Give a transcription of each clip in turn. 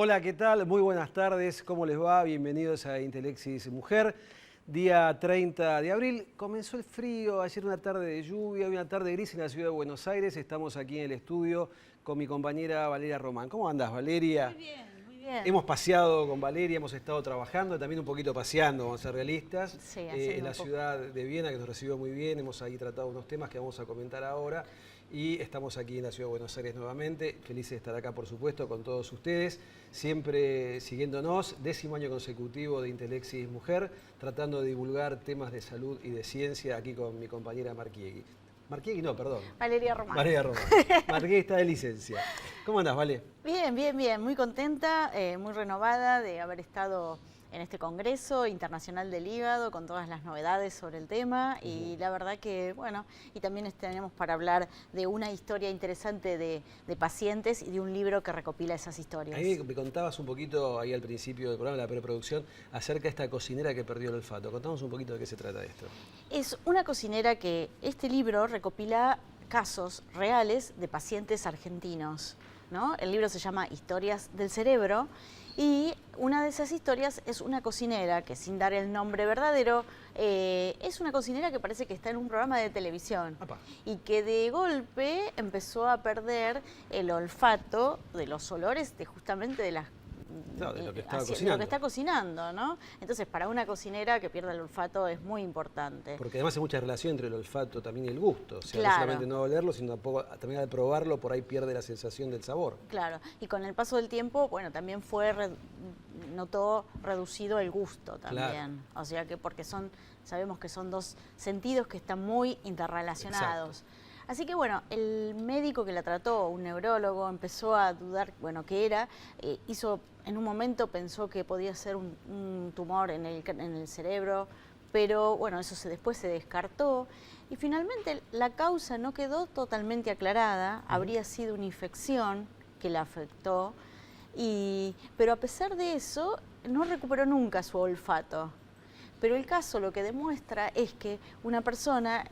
Hola, ¿qué tal? Muy buenas tardes, ¿cómo les va? Bienvenidos a Intelexis Mujer. Día 30 de abril, comenzó el frío, ayer una tarde de lluvia, una tarde gris en la ciudad de Buenos Aires. Estamos aquí en el estudio con mi compañera Valeria Román. ¿Cómo andás, Valeria? Muy bien, muy bien. Hemos paseado con Valeria, hemos estado trabajando, también un poquito paseando, vamos a ser realistas, Sí, en la un poco. ciudad de Viena, que nos recibió muy bien. Hemos ahí tratado unos temas que vamos a comentar ahora. Y estamos aquí en la ciudad de Buenos Aires nuevamente, felices de estar acá, por supuesto, con todos ustedes, siempre siguiéndonos, 10º año consecutivo de Intelexis Mujer, tratando de divulgar temas de salud y de ciencia aquí con mi compañera Marquiegui. Marquiegui no, perdón. Valeria Román. Valeria Román. Marquiegui está de licencia. ¿Cómo andás, Vale? Bien, bien, bien. Muy contenta, muy renovada de haber estado en este Congreso Internacional del Hígado con todas las novedades sobre el tema y la verdad que, bueno, y también tenemos para hablar de una historia interesante de pacientes y de un libro que recopila esas historias. Ahí me contabas un poquito ahí al principio del programa, de la preproducción, acerca de esta cocinera que perdió el olfato. Contamos un poquito de qué se trata esto. Es una cocinera que este libro recopila casos reales de pacientes argentinos, ¿no? El libro se llama Historias del Cerebro y una de esas historias es una cocinera que, sin dar el nombre verdadero, es una cocinera que parece que está en un programa de televisión. Apa. Y que de golpe empezó a perder el olfato de los olores justamente de las... Claro, de lo que estaba de lo cocinando. que está cocinando, ¿no? Entonces, para una cocinera que pierda el olfato es muy importante. Porque además hay mucha relación entre el olfato también y el gusto. O sea, Claro. no solamente no olerlo, sino también al probarlo por ahí pierde la sensación del sabor. Claro, y con el paso del tiempo, bueno, también notó reducido el gusto también. Claro. O sea que sabemos que son dos sentidos que están muy interrelacionados. Exacto. Así que bueno, el médico que la trató, un neurólogo, empezó a dudar, bueno, qué era, en un momento pensó que podía ser un tumor en el cerebro, pero bueno, eso después se descartó y finalmente la causa no quedó totalmente aclarada, habría sido una infección que la afectó, pero a pesar de eso no recuperó nunca su olfato. Pero el caso lo que demuestra es que una persona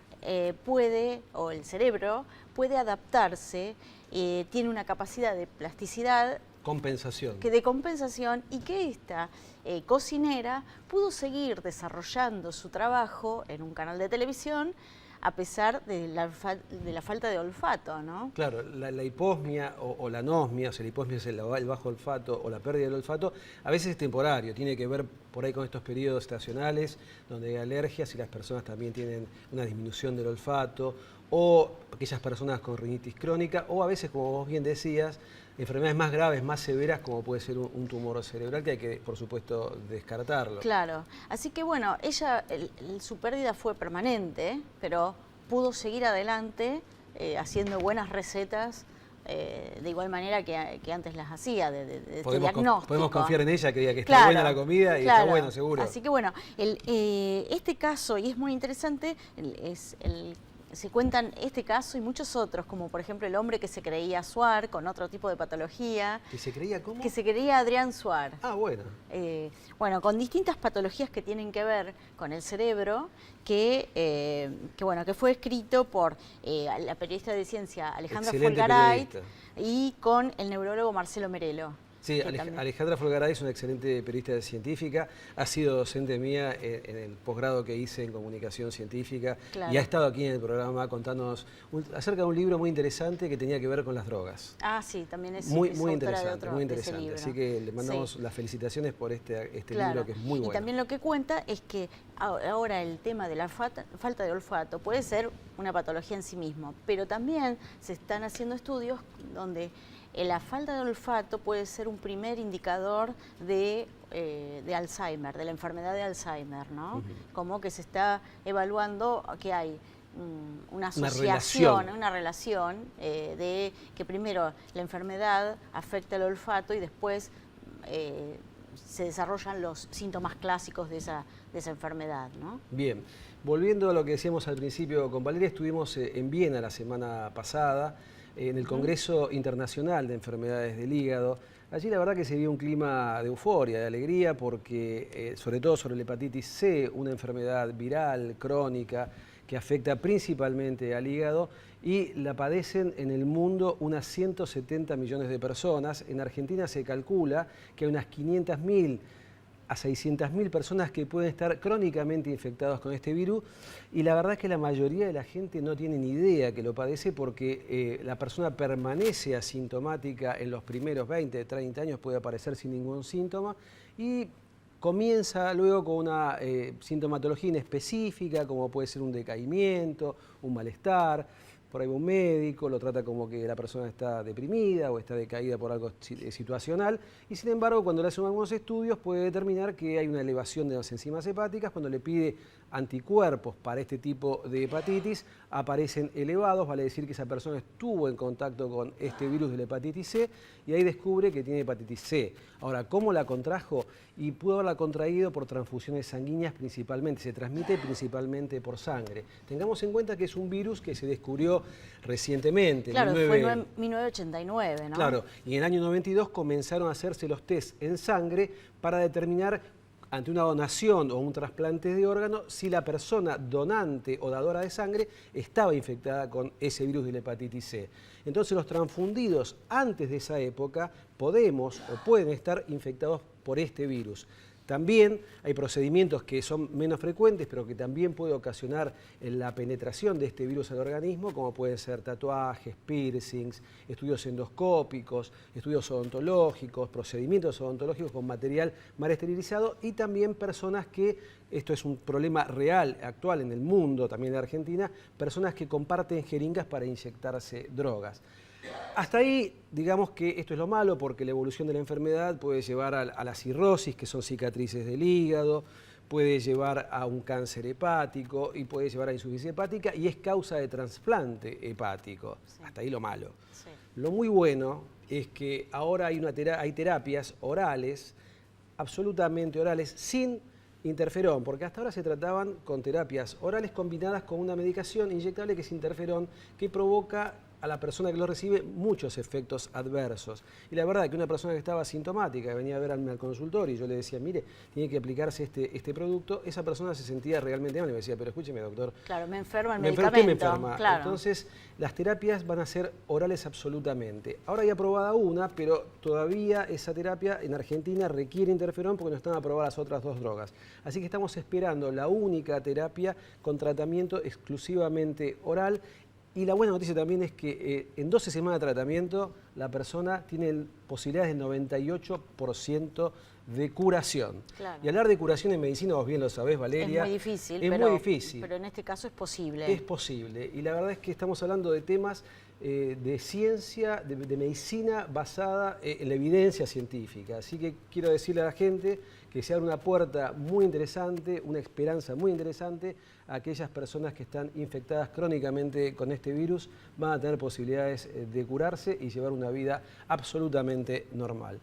o el cerebro puede adaptarse, tiene una capacidad de plasticidad, Compensación. de compensación, y que esta cocinera pudo seguir desarrollando su trabajo en un canal de televisión a pesar de la falta de olfato, ¿no? Claro, la hiposmia o la anosmia, o sea, la hiposmia es el bajo olfato o la pérdida del olfato, a veces es temporario, tiene que ver por ahí con estos periodos estacionales donde hay alergias y las personas también tienen una disminución del olfato, o aquellas personas con rinitis crónica, o a veces, como vos bien decías, enfermedades más graves, más severas, como puede ser un tumor cerebral, que hay que, por supuesto, descartarlo. Claro, así que bueno, ella, su pérdida fue permanente, pero pudo seguir adelante haciendo buenas recetas, de igual manera que antes las hacía, de este diagnóstico. Podemos confiar en ella, que diga que está buena la comida y está bueno, seguro. Así que bueno, este caso, y es muy interesante, se cuentan este caso y muchos otros, como por ejemplo el hombre que se creía Suar con otro tipo de patología. ¿Que se creía cómo? Que se creía Adrián Suar. Ah, bueno. Bueno, con distintas patologías que tienen que ver con el cerebro, que fue escrito por la periodista de ciencia Alejandra Folgaray y con el neurólogo Marcelo Merelo. Sí, Alejandra Folgaray es una excelente periodista científica, ha sido docente mía en el posgrado que hice en comunicación científica. Claro. Y ha estado aquí en el programa contándonos acerca de un libro muy interesante que tenía que ver con las drogas. Ah, sí, también es muy interesante, muy interesante. Así que le mandamos las felicitaciones por este claro. libro que es muy bueno. Y también lo que cuenta es que ahora el tema de la falta de olfato puede ser una patología en sí mismo, pero también se están haciendo estudios donde la falta de olfato puede ser un primer indicador de Alzheimer, de la enfermedad de Alzheimer, ¿no? Como que se está evaluando que hay una asociación, una relación de que primero la enfermedad afecta el olfato y después se desarrollan los síntomas clásicos de esa enfermedad, ¿no? Bien, volviendo a lo que decíamos al principio con Valeria, estuvimos en Viena la semana pasada, en el Congreso Internacional de Enfermedades del Hígado. Allí la verdad que se vio un clima de euforia, de alegría, porque sobre todo sobre la hepatitis C, una enfermedad viral, crónica, que afecta principalmente al hígado y la padecen en el mundo unas 170 millones de personas. En Argentina se calcula que hay unas 500.000 a 600.000 personas que pueden estar crónicamente infectados con este virus y la verdad es que la mayoría de la gente no tiene ni idea que lo padece porque la persona permanece asintomática en los primeros 20, 30 años, puede aparecer sin ningún síntoma y comienza luego con una sintomatología inespecífica como puede ser un decaimiento, un malestar. Por ahí va un médico, lo trata como que la persona está deprimida o está decaída por algo situacional y sin embargo cuando le hacen algunos estudios puede determinar que hay una elevación de las enzimas hepáticas. Cuando le pide anticuerpos para este tipo de hepatitis aparecen elevados, vale decir que esa persona estuvo en contacto con este virus de la hepatitis C y ahí descubre que tiene hepatitis C. Ahora, ¿cómo la contrajo? Y pudo haberla contraído por transfusiones sanguíneas principalmente, se transmite principalmente por sangre. Tengamos en cuenta que es un virus que se descubrió recientemente. Claro, fue en 1989, ¿no? Claro, y en el año 92 comenzaron a hacerse los test en sangre para determinar ante una donación o un trasplante de órgano si la persona donante o dadora de sangre estaba infectada con ese virus de la hepatitis C. Entonces los transfundidos antes de esa época podemos o pueden estar infectados por este virus. También hay procedimientos que son menos frecuentes, pero que también puede ocasionar la penetración de este virus al organismo, como pueden ser tatuajes, piercings, estudios endoscópicos, estudios odontológicos, procedimientos odontológicos con material mal esterilizado y también personas que, esto es un problema real, actual en el mundo, también en Argentina, personas que comparten jeringas para inyectarse drogas. Hasta ahí, digamos que esto es lo malo porque la evolución de la enfermedad puede llevar a la cirrosis, que son cicatrices del hígado, puede llevar a un cáncer hepático y puede llevar a insuficiencia hepática y es causa de trasplante hepático. Sí. Hasta ahí lo malo. Sí. Lo muy bueno es que ahora hay terapias orales, absolutamente orales, sin interferón, porque hasta ahora se trataban con terapias orales combinadas con una medicación inyectable que es interferón, que provoca a la persona que lo recibe muchos efectos adversos. Y la verdad es que una persona que estaba asintomática, que venía a verme al consultorio y yo le decía, mire, tiene que aplicarse este producto, esa persona se sentía realmente mal y me decía, pero escúcheme, doctor. Claro, me enferma el medicamento. Me enferma. Claro. Entonces, las terapias van a ser orales absolutamente. Ahora hay aprobada una, pero todavía esa terapia en Argentina requiere interferón porque no están aprobadas las otras dos drogas. Así que estamos esperando la única terapia con tratamiento exclusivamente oral. Y la buena noticia también es que en 12 semanas de tratamiento la persona tiene posibilidades del 98% de curación. Claro. Y hablar de curación en medicina, vos bien lo sabés, Valeria. Es muy difícil, pero en este caso es posible. Es posible. Y la verdad es que estamos hablando de temas de ciencia, de medicina basada en la evidencia científica. Así que quiero decirle a la gente que se abre una puerta muy interesante, una esperanza muy interesante a aquellas personas que están infectadas crónicamente con este virus, van a tener posibilidades de curarse y llevar una vida absolutamente normal.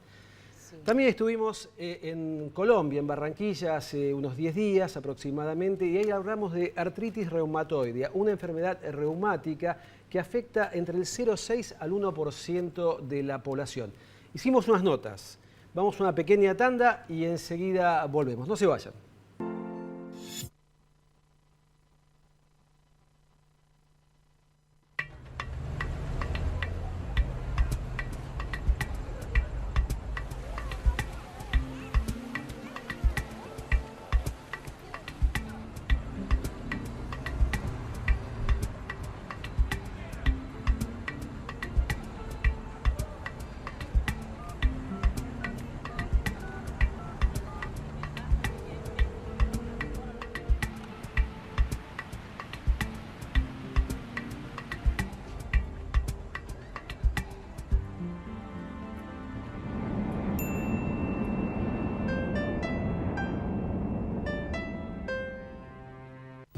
Sí. También estuvimos en Colombia, en Barranquilla, hace unos 10 días aproximadamente, y ahí hablamos de artritis reumatoidea, una enfermedad reumática que afecta entre el 0,6 al 1% de la población. Hicimos unas notas. Vamos a una pequeña tanda y enseguida volvemos. No se vayan.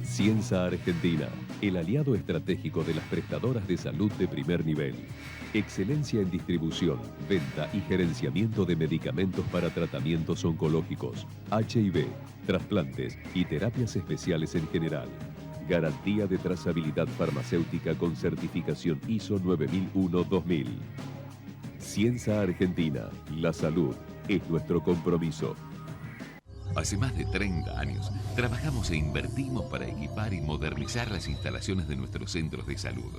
Ciensa Argentina, el aliado estratégico de las prestadoras de salud de primer nivel. Excelencia en distribución, venta y gerenciamiento de medicamentos para tratamientos oncológicos, HIV, trasplantes y terapias especiales en general. Garantía de trazabilidad farmacéutica con certificación ISO 9001-2000. Ciensa Argentina, la salud es nuestro compromiso. Hace más de 30 años trabajamos e invertimos para equipar y modernizar las instalaciones de nuestros centros de salud,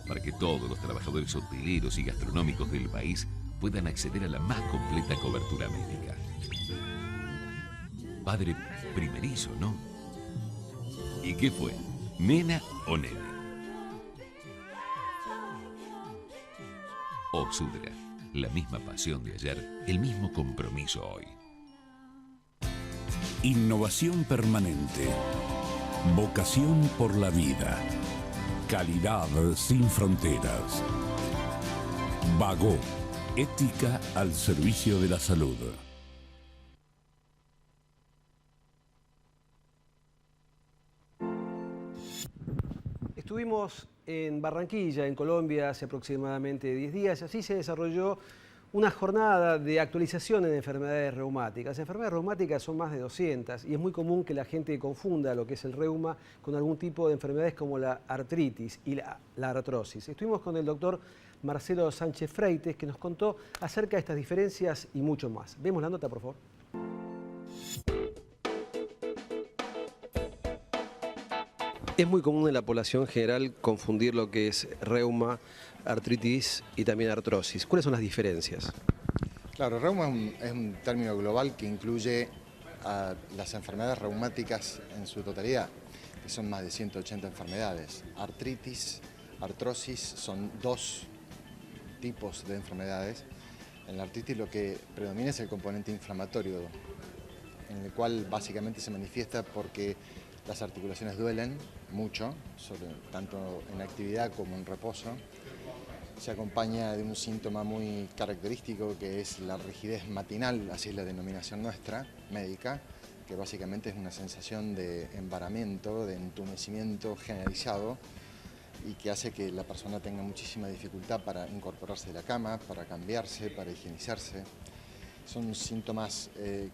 para que todos los trabajadores hoteleros y gastronómicos del país puedan acceder a la más completa cobertura médica. Padre primerizo, ¿no? ¿Y qué fue? ¿Nena o nene? Oxudra, la misma pasión de ayer, el mismo compromiso hoy. Innovación permanente. Vocación por la vida. Calidad sin fronteras. Bagó. Ética al servicio de la salud. Estuvimos en Barranquilla, en Colombia, hace aproximadamente 10 días. Así se desarrolló una jornada de actualización en enfermedades reumáticas. Las enfermedades reumáticas son más de 200 y es muy común que la gente confunda lo que es el reuma con algún tipo de enfermedades como la artritis y la artrosis. Estuvimos con el doctor Marcelo Sánchez Freites, que nos contó acerca de estas diferencias y mucho más. Vemos la nota, por favor. Es muy común en la población general confundir lo que es reuma, artritis y también artrosis. ¿Cuáles son las diferencias? Claro, reuma es un término global que incluye a las enfermedades reumáticas en su totalidad, que son más de 180 enfermedades. Artritis, artrosis son dos tipos de enfermedades. En la artritis lo que predomina es el componente inflamatorio, en el cual básicamente se manifiesta porque las articulaciones duelen mucho, tanto en actividad como en reposo. Se acompaña de un síntoma muy característico que es la rigidez matinal, así es la denominación nuestra, médica, que básicamente es una sensación de embaramiento, de entumecimiento generalizado y que hace que la persona tenga muchísima dificultad para incorporarse de la cama, para cambiarse, para higienizarse. Son síntomas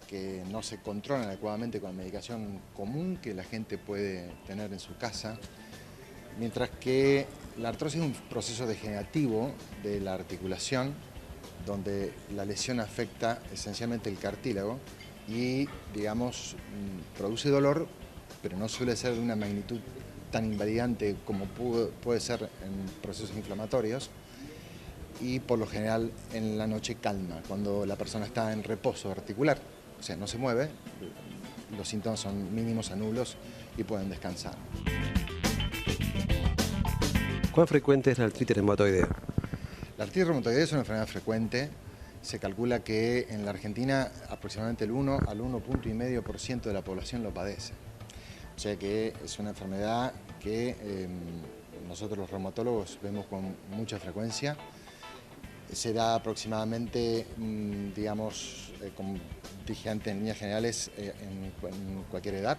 que no se controlan adecuadamente con la medicación común que la gente puede tener en su casa, mientras que la artrosis es un proceso degenerativo de la articulación, donde la lesión afecta esencialmente el cartílago y, digamos, produce dolor, pero no suele ser de una magnitud tan invalidante como puede ser en procesos inflamatorios. Y por lo general en la noche calma, cuando la persona está en reposo articular, o sea, no se mueve, los síntomas son mínimos a nulos y pueden descansar. ¿Cuán frecuente es la artritis reumatoidea? La artritis reumatoidea es una enfermedad frecuente. Se calcula que en la Argentina aproximadamente el 1 al 1,5% de la población lo padece. O sea que es una enfermedad que nosotros los reumatólogos vemos con mucha frecuencia. Se da aproximadamente, digamos, como dije antes, en líneas generales, en cualquier edad,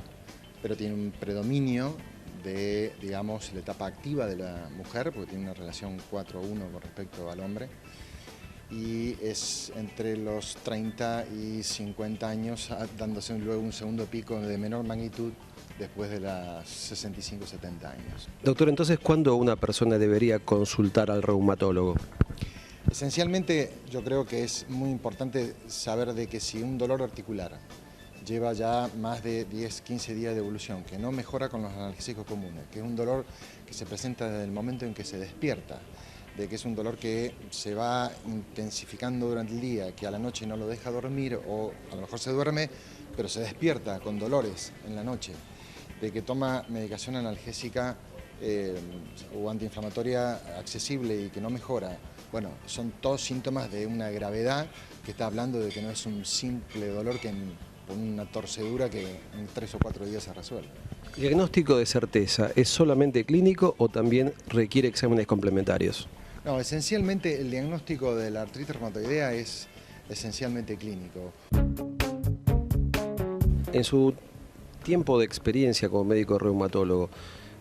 pero tiene un predominio de, digamos, la etapa activa de la mujer, porque tiene una relación 4-1 con respecto al hombre, y es entre los 30 y 50 años, dándose luego un segundo pico de menor magnitud después de las 65-70 años. Doctor, entonces, ¿cuándo una persona debería consultar al reumatólogo? Esencialmente yo creo que es muy importante saber de que si un dolor articular lleva ya más de 10-15 días de evolución, que no mejora con los analgésicos comunes, que es un dolor que se presenta desde el momento en que se despierta, de que es un dolor que se va intensificando durante el día, que a la noche no lo deja dormir o a lo mejor se duerme, pero se despierta con dolores en la noche, de que toma medicación analgésica o antiinflamatoria accesible y que no mejora. Bueno, son todos síntomas de una gravedad que está hablando de que no es un simple dolor que por una torcedura que en 3 o 4 días se resuelve. ¿El diagnóstico de certeza es solamente clínico o también requiere exámenes complementarios? No, esencialmente el diagnóstico de la artritis reumatoidea es esencialmente clínico. En su tiempo de experiencia como médico reumatólogo,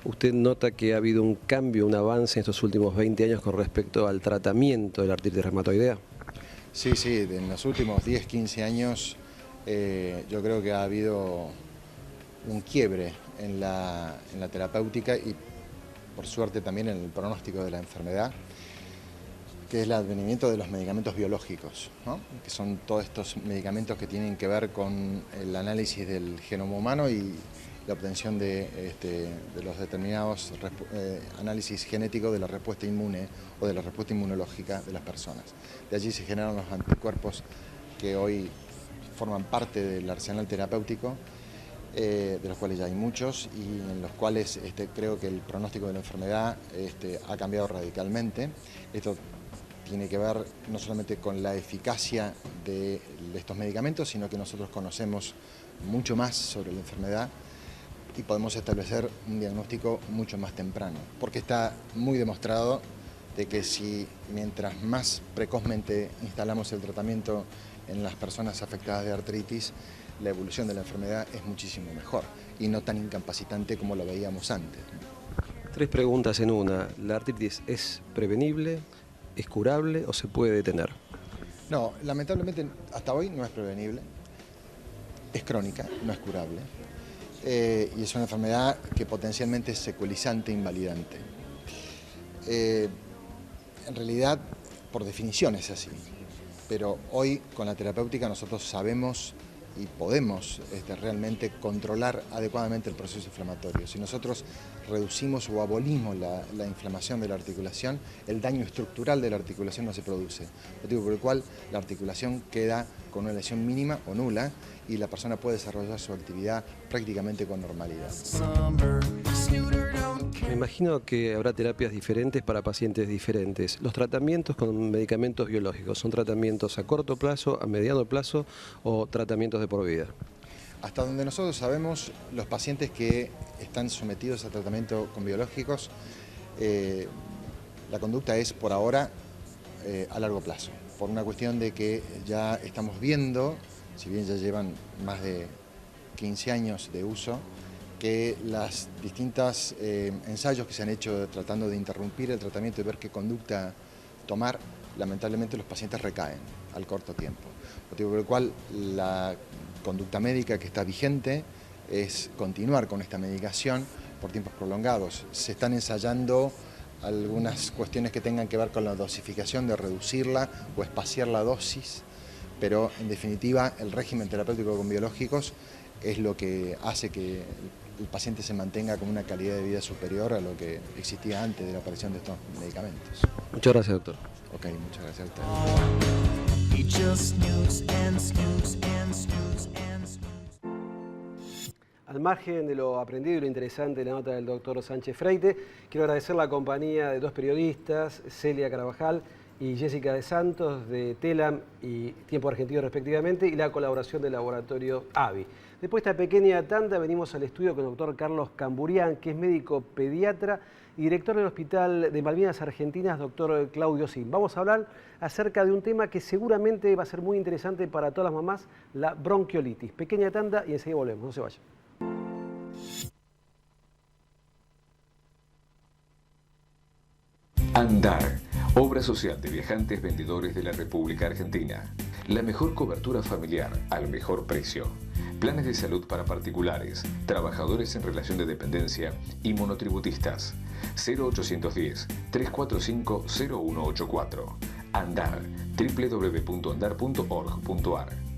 ¿usted nota que ha habido un cambio, un avance en estos últimos 20 años con respecto al tratamiento de la artritis reumatoidea? Sí, en los últimos 10-15 años yo creo que ha habido un quiebre en la terapéutica y por suerte también en el pronóstico de la enfermedad. que es el advenimiento de los medicamentos biológicos, ¿no? Que son todos estos medicamentos que tienen que ver con el análisis del genoma humano y la obtención de los determinados análisis genéticos de la respuesta inmune o de la respuesta inmunológica de las personas. De allí se generan los anticuerpos que hoy forman parte del arsenal terapéutico, de los cuales ya hay muchos y en los cuales creo que el pronóstico de la enfermedad ha cambiado radicalmente. Esto tiene que ver no solamente con la eficacia de estos medicamentos, sino que nosotros conocemos mucho más sobre la enfermedad y podemos establecer un diagnóstico mucho más temprano, porque está muy demostrado de que si mientras más precozmente instalamos el tratamiento en las personas afectadas de artritis, la evolución de la enfermedad es muchísimo mejor y no tan incapacitante como lo veíamos antes. 3 preguntas en una. ¿La artritis es prevenible, es curable o se puede detener? No, lamentablemente hasta hoy no es prevenible, es crónica, no es curable y es una enfermedad que potencialmente es secuelizante, invalidante. En realidad, por definición es así, pero hoy con la terapéutica nosotros sabemos y podemos realmente controlar adecuadamente el proceso inflamatorio. Si nosotros reducimos o abolimos la inflamación de la articulación, el daño estructural de la articulación no se produce, motivo por el cual la articulación queda con una lesión mínima o nula y la persona puede desarrollar su actividad prácticamente con normalidad. Me imagino que habrá terapias diferentes para pacientes diferentes. ¿Los tratamientos con medicamentos biológicos son tratamientos a corto plazo, a mediano plazo o tratamientos de por vida? Hasta donde nosotros sabemos, los pacientes que están sometidos a tratamiento con biológicos, la conducta es por ahora a largo plazo, por una cuestión de que ya estamos viendo, si bien ya llevan más de 15 años de uso, que las distintas ensayos que se han hecho tratando de interrumpir el tratamiento y ver qué conducta tomar, lamentablemente los pacientes recaen al corto tiempo. Motivo por el cual la conducta médica que está vigente es continuar con esta medicación por tiempos prolongados. Se están ensayando algunas cuestiones que tengan que ver con la dosificación, de reducirla o espaciar la dosis, pero en definitiva el régimen terapéutico con biológicos es lo que hace que el paciente se mantenga con una calidad de vida superior a lo que existía antes de la aparición de estos medicamentos. Muchas gracias, doctor. Ok, muchas gracias a ustedes. Al margen de lo aprendido y lo interesante de la nota del doctor Sánchez Freite, quiero agradecer la compañía de 2 periodistas, Celia Carvajal y Jessica de Santos, de Telam y Tiempo Argentino respectivamente, y la colaboración del laboratorio AVI. Después de esta pequeña tanda venimos al estudio con el doctor Carlos Camburián, que es médico pediatra y director del Hospital de Malvinas Argentinas, doctor Claudio Sim. Vamos a hablar acerca de un tema que seguramente va a ser muy interesante para todas las mamás, la bronquiolitis. Pequeña tanda y enseguida volvemos, no se vayan. Andar, obra social de viajantes vendedores de la República Argentina. La mejor cobertura familiar al mejor precio. Planes de salud para particulares, trabajadores en relación de dependencia y monotributistas. 0810-345-0184. Andar, www.andar.org.ar.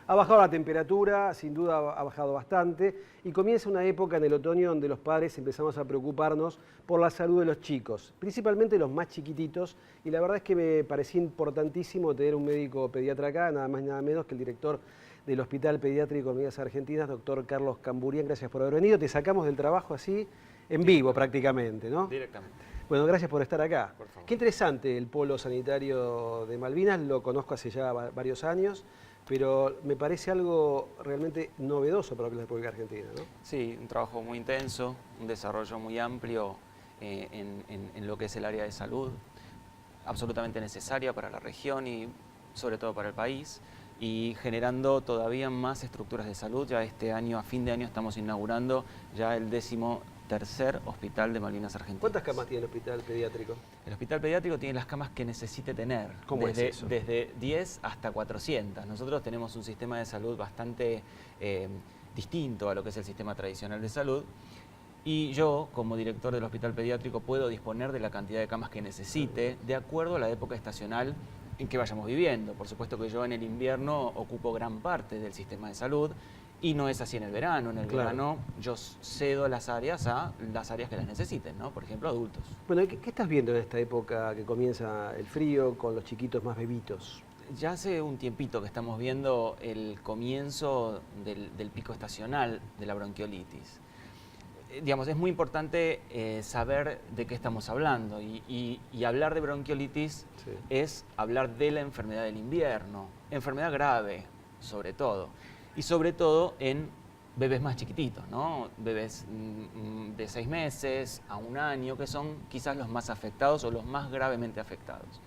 Ha bajado la temperatura, sin duda ha bajado bastante, y comienza una época en el otoño donde los padres empezamos a preocuparnos por la salud de los chicos, principalmente los más chiquititos, y la verdad es que me parecía importantísimo tener un médico pediatra acá, nada más y nada menos que el director del Hospital Pediátrico de Malvinas Argentinas, doctor Carlos Camburián. Gracias por haber venido, te sacamos del trabajo así, en vivo prácticamente, ¿no? Directamente. Bueno, gracias por estar acá. Por favor. Qué interesante el polo sanitario de Malvinas, lo conozco hace ya varios años, pero me parece algo realmente novedoso para la República Argentina, ¿no? Sí, un trabajo muy intenso, un desarrollo muy amplio en lo que es el área de salud, absolutamente necesaria para la región y sobre todo para el país, y generando todavía más estructuras de salud. Ya este año, a fin de año, estamos inaugurando ya el 13º hospital de Malvinas Argentinas. ¿Cuántas camas tiene el hospital pediátrico? El hospital pediátrico tiene las camas que necesite tener. ¿Cómo es eso? Desde 10 hasta 400. Nosotros tenemos un sistema de salud bastante distinto a lo que es el sistema tradicional de salud. Y yo, como director del hospital pediátrico, puedo disponer de la cantidad de camas que necesite de acuerdo a la época estacional en que vayamos viviendo. Por supuesto que yo en el invierno ocupo gran parte del sistema de salud y no es así en el verano. En el verano yo cedo las áreas a las áreas que las necesiten, ¿no? Por ejemplo, adultos. Bueno, ¿qué estás viendo en esta época que comienza el frío con los chiquitos más bebitos? Ya hace un tiempito que estamos viendo el comienzo del pico estacional de la bronquiolitis. Digamos, es muy importante saber de qué estamos hablando y hablar de bronquiolitis es hablar de la enfermedad del invierno, enfermedad grave sobre todo, y sobre todo en bebés más chiquititos, ¿no? Bebés de 6 meses a 1 año, que son quizás los más afectados o los más gravemente afectados.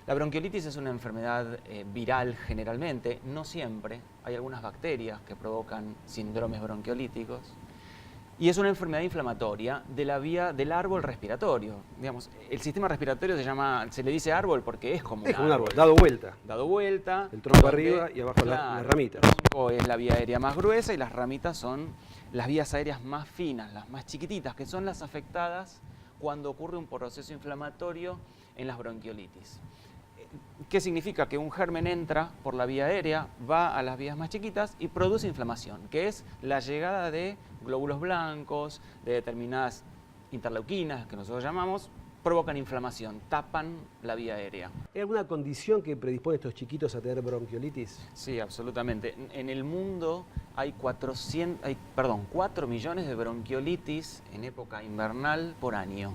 La bronquiolitis es una enfermedad viral generalmente, no siempre, hay algunas bacterias que provocan síndromes bronquiolíticos. Y es una enfermedad inflamatoria de la vía del árbol respiratorio. Digamos, el sistema respiratorio se le dice árbol porque es como un árbol. Dado vuelta. Dado vuelta. El tronco arriba y abajo las ramitas. El tronco es la vía aérea más gruesa y las ramitas son las vías aéreas más finas, las más chiquititas, que son las afectadas cuando ocurre un proceso inflamatorio en las bronquiolitis. ¿Qué significa? Que un germen entra por la vía aérea, va a las vías más chiquitas y produce inflamación, que es la llegada de glóbulos blancos, de determinadas interleuquinas, que nosotros llamamos, provocan inflamación, tapan la vía aérea. ¿Hay alguna condición que predispone a estos chiquitos a tener bronquiolitis? Sí, absolutamente. En el mundo hay 4 millones de bronquiolitis en época invernal por año.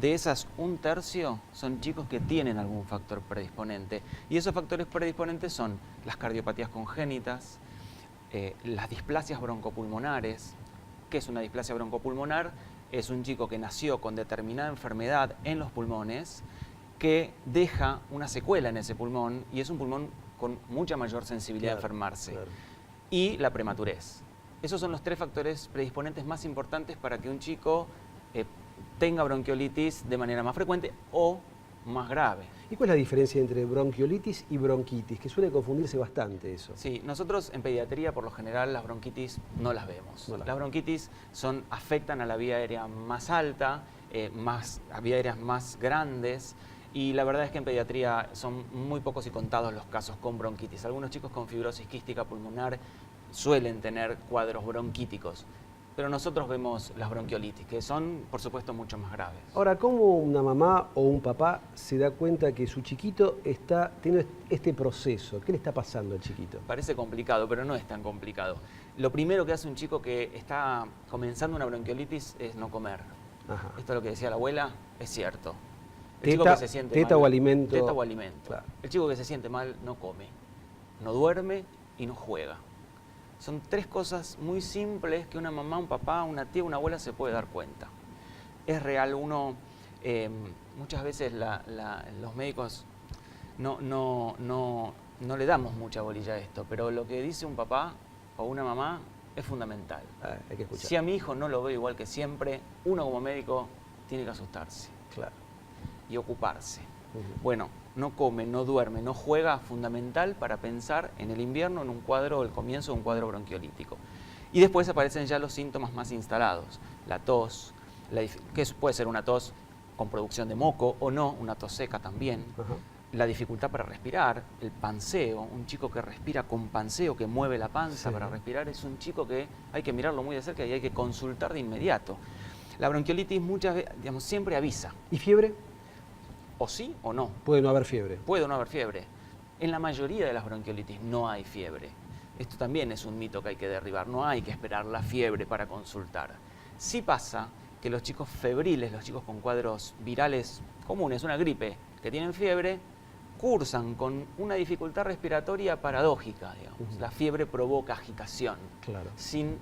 De esas, 1/3 son chicos que tienen algún factor predisponente. Y esos factores predisponentes son las cardiopatías congénitas, las displasias broncopulmonares. ¿Qué es una displasia broncopulmonar? Es un chico que nació con determinada enfermedad en los pulmones que deja una secuela en ese pulmón y es un pulmón con mucha mayor sensibilidad a enfermarse. Y la prematurez. Esos son los 3 factores predisponentes más importantes para que un chico tenga bronquiolitis de manera más frecuente o más grave. ¿Y cuál es la diferencia entre bronquiolitis y bronquitis? Que suele confundirse bastante eso. Sí, nosotros en pediatría por lo general las bronquitis no las vemos. Las bronquitis afectan a la vía aérea más alta, a vías aéreas más grandes, y la verdad es que en pediatría son muy pocos y contados los casos con bronquitis. Algunos chicos con fibrosis quística pulmonar suelen tener cuadros bronquíticos. Pero nosotros vemos las bronquiolitis, que son, por supuesto, mucho más graves. Ahora, ¿cómo una mamá o un papá se da cuenta que su chiquito tiene este proceso? ¿Qué le está pasando al chiquito? Parece complicado, pero no es tan complicado. Lo primero que hace un chico que está comenzando una bronquiolitis es no comer. Ajá. Esto es lo que decía la abuela, es cierto. El chico que se siente teta mal, o alimento. Teta o alimento. Claro. El chico que se siente mal no come, no duerme y no juega. Son 3 cosas muy simples que una mamá, un papá, una tía, una abuela se puede dar cuenta. Es real, muchas veces los médicos no le damos mucha bolilla a esto, pero lo que dice un papá o una mamá es fundamental. Hay que escuchar. Si a mi hijo no lo veo igual que siempre, uno como médico tiene que asustarse. Claro. Y ocuparse. Bueno, no come, no duerme, no juega, fundamental para pensar en el invierno en el comienzo de un cuadro bronquiolítico. Y después aparecen ya los síntomas más instalados, la tos, que puede ser una tos con producción de moco o no, una tos seca también, la dificultad para respirar, el panseo, un chico que respira con panseo, que mueve la panza para respirar, es un chico que hay que mirarlo muy de cerca y hay que consultar de inmediato. La bronquiolitis muchas veces, siempre avisa. ¿Y fiebre? O sí o no. Puede no haber fiebre. Puede no haber fiebre. En la mayoría de las bronquiolitis no hay fiebre. Esto también es un mito que hay que derribar. No hay que esperar la fiebre para consultar. Sí pasa que los chicos febriles, los chicos con cuadros virales comunes, una gripe, que tienen fiebre, cursan con una dificultad respiratoria paradójica, digamos. La fiebre provoca agitación, Claro. sin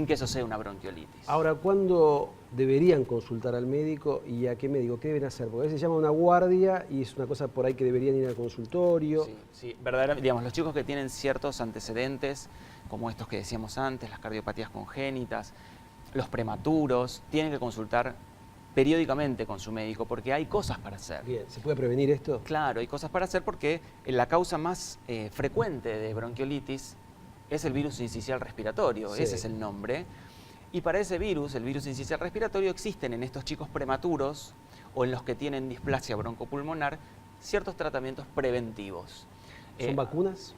que eso sea una bronquiolitis. Ahora, ¿cuándo deberían consultar al médico y a qué médico? ¿Qué deben hacer? Porque a veces se llama una guardia y es una cosa por ahí que deberían ir al consultorio. Sí, sí, verdaderamente, digamos, los chicos que tienen ciertos antecedentes, como estos que decíamos antes, las cardiopatías congénitas, los prematuros, tienen que consultar periódicamente con su médico porque hay cosas para hacer. Bien, ¿se puede prevenir esto? Claro, hay cosas para hacer porque la causa más frecuente de bronquiolitis es el virus sincicial respiratorio, Sí. ese es el nombre. Y para ese virus, el virus sincicial respiratorio, existen en estos chicos prematuros o en los que tienen displasia broncopulmonar ciertos tratamientos preventivos. ¿Son vacunas?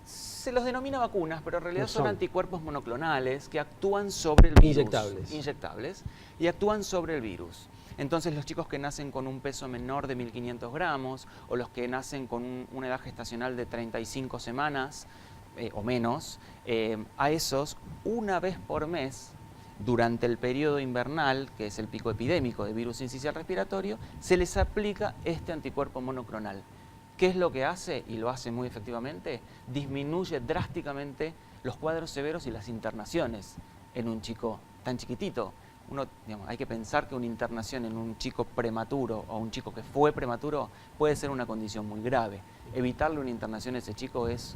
Se los denomina vacunas, pero en realidad No son son. anticuerpos monoclonales que actúan sobre el virus. Inyectables. Inyectables. Y actúan sobre el virus. Entonces los chicos que nacen con un peso menor de 1.500 gramos o los que nacen con una edad gestacional de 35 semanas o menos, a esos una vez por mes, durante el periodo invernal, que es el pico epidémico de virus sincicial respiratorio, se les aplica este anticuerpo monoclonal. ¿Qué es lo que hace? Y lo hace muy efectivamente, disminuye drásticamente los cuadros severos y las internaciones en un chico tan chiquitito. Hay que pensar que una internación en un chico prematuro o un chico que fue prematuro puede ser una condición muy grave. Evitarle una internación a ese chico es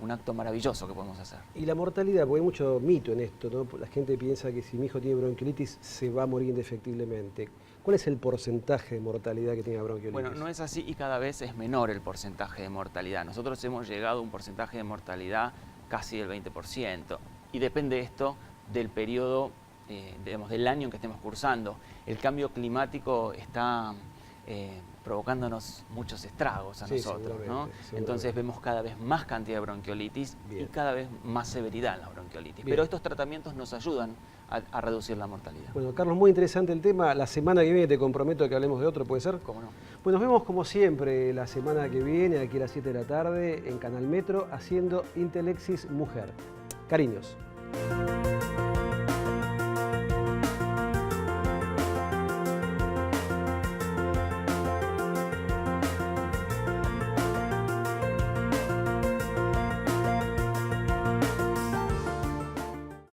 un acto maravilloso que podemos hacer. Y la mortalidad, porque hay mucho mito en esto, ¿no? La gente piensa que si mi hijo tiene bronquiolitis se va a morir indefectiblemente. ¿Cuál es el porcentaje de mortalidad que tiene la bronquiolitis? Bueno, no es así y cada vez es menor el porcentaje de mortalidad. Nosotros hemos llegado a un porcentaje de mortalidad casi del 20% y depende esto del periodo, digamos, del año en que estemos cursando. El cambio climático está provocándonos muchos estragos a Sí, nosotros, ¿no? Entonces vemos cada vez más cantidad de bronquiolitis y cada vez más severidad en la bronquiolitis. Bien. Pero estos tratamientos nos ayudan a reducir la mortalidad. Bueno, Carlos, muy interesante el tema. La semana que viene te comprometo a que hablemos de otro, ¿puede ser? ¿Cómo no? Pues nos vemos como siempre la semana que viene, aquí a las 7 de la tarde, en Canal Metro, haciendo Intelexis Mujer. Cariños.